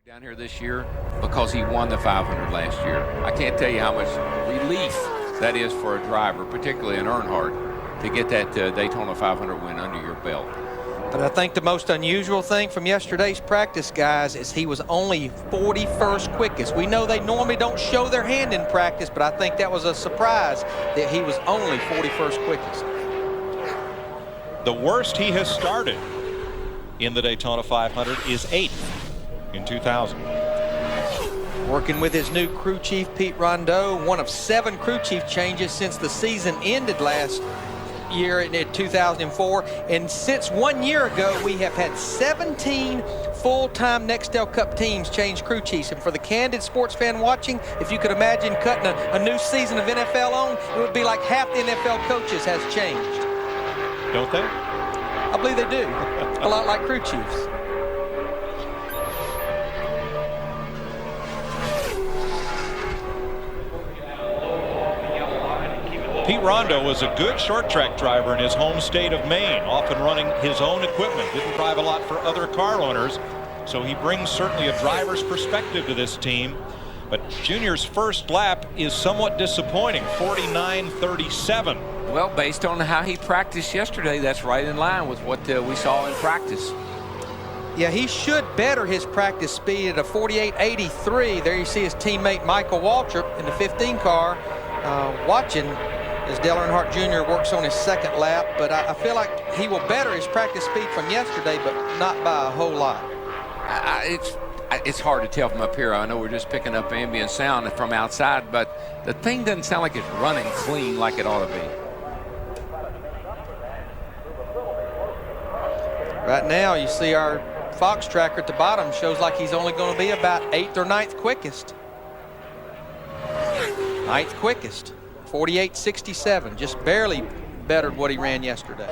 Down here this year because he won the 500 last year. I can't tell you how much relief that is for a driver, particularly an Earnhardt, to get that Daytona 500 win under your belt. But I think the most unusual thing from yesterday's practice, guys, is he was only 41st quickest. We know they normally don't show their hand in practice, but I think that was a surprise that he was only 41st quickest. The worst he has started in the Daytona 500 is 8th in 2000. Working with his new crew chief, Pete Rondeau, one of 7 crew chief changes since the season ended last year in 2004. And since 1 year ago, we have had 17 full-time Nextel Cup teams change crew chiefs. And for the candid sports fan watching, if you could imagine cutting a new season of NFL on, it would be like half the NFL coaches has changed. Don't they? I believe they do. A lot like crew chiefs. Pete Rondeau was a good short track driver in his home state of Maine, often running his own equipment. Didn't drive a lot for other car owners, so he brings certainly a driver's perspective to this team. But Junior's first lap is somewhat disappointing, 49.37. Well, based on how he practiced yesterday, that's right in line with what we saw in practice. Yeah, he should better his practice speed at a 48.83. There you see his teammate Michael Waltrip in the 15 car watching as Dale Earnhardt Jr. works on his second lap. But I feel like he will better his practice speed from yesterday, but not by a whole lot. It's hard to tell from up here. I know we're just picking up ambient sound from outside, but the thing doesn't sound like it's running clean like it ought to be. Right now, you see our Fox tracker at the bottom shows like he's only going to be about 8th or 9th quickest. 9th quickest, 48.67, just barely bettered what he ran yesterday.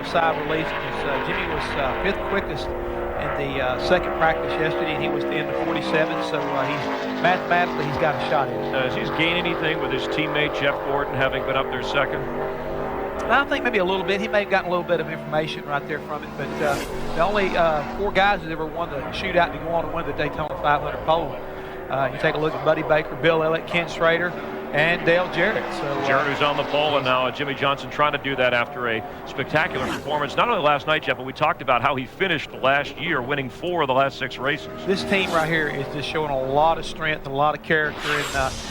Side release because Jimmie was 5th quickest in the second practice yesterday, and he was in the 47, so mathematically he's got a shot in. Does he gain anything with his teammate Jeff Gordon having been up there second? I think maybe a little bit. He may have gotten a little bit of information right there from it, but the only 4 guys that ever won the shootout to go on to win the Daytona 500 pole. You take a look at Buddy Baker, Bill Ellett, Ken Schrader, and Dale Jarrett. So Jarrett, who's on the pole, and now Jimmie Johnson trying to do that after a spectacular performance. Not only last night, Jeff, but we talked about how he finished last year, winning 4 of the last 6 races. This team right here is just showing a lot of strength, a lot of character, and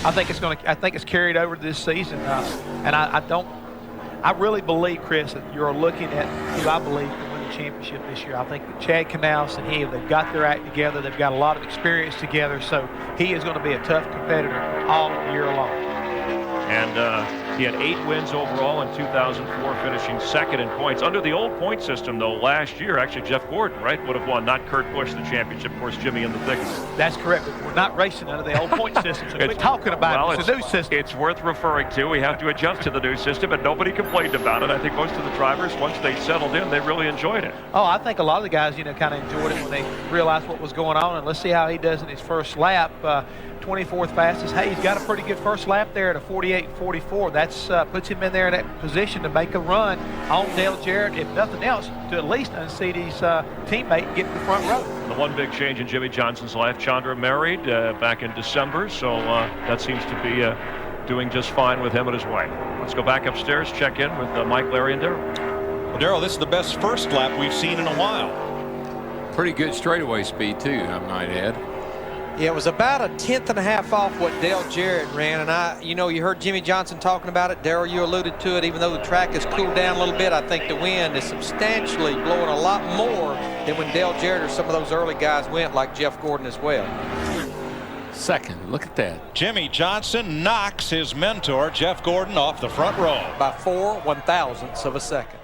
I think it's carried over to this season. And I really believe, Chris, that you're looking at who I believe will win the championship this year. I think that Chad Knaus and him, they've got their act together. They've got a lot of experience together, so he is going to be a tough competitor all year long. And He had 8 wins overall in 2004, finishing second in points. Under the old point system, though, last year, actually Jeff Gordon, right, would have won, not Kurt Busch, the championship. Of course, Jimmy in the thick. That's correct. But we're not racing under the old point system. So we're talking about it's a new system. It's worth referring to. We have to adjust to the new system, and nobody complained about it. I think most of the drivers, once they settled in, they really enjoyed it. Oh, I think a lot of the guys, kind of enjoyed it when they realized what was going on. And let's see how he does in his first lap. 24th fastest. Hey, he's got a pretty good first lap there at a 48.44. That's puts him in there in that position to make a run on Dale Jarrett, if nothing else, to at least unseat his teammate and get to the front row. The one big change in Jimmie Johnson's life, Chandra married back in December, so that seems to be doing just fine with him and his wife. Let's go back upstairs, check in with Mike, Larry, and Darrell. Well, Darrell, this is the best first lap we've seen in a while. Pretty good straightaway speed, too, I might add. Yeah, it was about a 1/10.5 off what Dale Jarrett ran, and you heard Jimmie Johnson talking about it. Darrell, you alluded to it. Even though the track has cooled down a little bit, I think the wind is substantially blowing a lot more than when Dale Jarrett or some of those early guys went, like Jeff Gordon as well. Second, look at that. Jimmie Johnson knocks his mentor, Jeff Gordon, off the front row. By 4 1/1000ths of a second.